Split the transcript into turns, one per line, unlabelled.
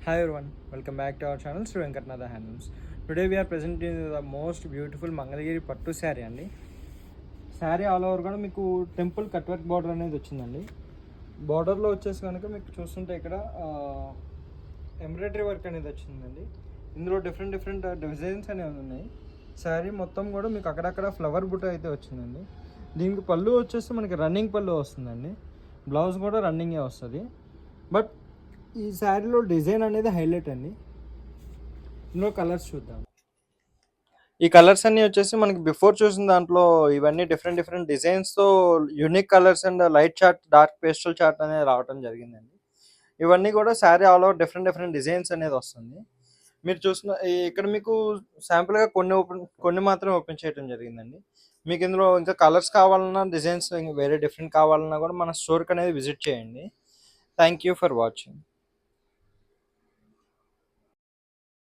Hi everyone, welcome back to our channel Sri Venkatnatha Handlooms. Today we are presenting the most beautiful Mangalagiri పట్టు శారీ అండి. Sari all over కూడా మీకు temple cut work border అనేది వచ్చిందండి. బార్డర్లో వచ్చేసి కనుక మీకు చూస్తుంటే ఇక్కడ ఎంబ్రాయిడరీ వర్క్ అనేది వచ్చిందండి. ఇందులో డిఫరెంట్ డిజైన్స్ అనేవి ఉన్నాయి. శారీ మొత్తం కూడా మీకు అక్కడక్కడ ఫ్లవర్ బుట్ట అయితే వచ్చిందండి. దీనికి పళ్ళు వచ్చేసి మనకి రన్నింగ్ పళ్ళు వస్తుందండి. బ్లౌజ్ కూడా రన్నింగే వస్తుంది. బట్ ఈ శారీలో డిజైన్ అనేది హైలైట్ అండి. ఇందులో కలర్స్ చూద్దాం. ఈ కలర్స్ అన్నీ వచ్చేసి మనకి బిఫోర్ చూసిన దాంట్లో ఇవన్నీ డిఫరెంట్ డిజైన్స్తో unique colours and light chart, dark pastel chart అనేది రావడం జరిగిందండి. ఇవన్నీ కూడా sari all over different designs అనేది వస్తుంది. మీరు చూసిన ఇక్కడ మీకు శాంపుల్గా కొన్ని మాత్రం ఓపెన్ చేయడం జరిగిందండి. మీకు ఇందులో ఇంకా కలర్స్ కావాలన్నా, డిజైన్స్ వేరే డిఫరెంట్ కావాలన్నా కూడా మన స్టోర్కి అనేది విజిట్ చేయండి. Thank you for watching.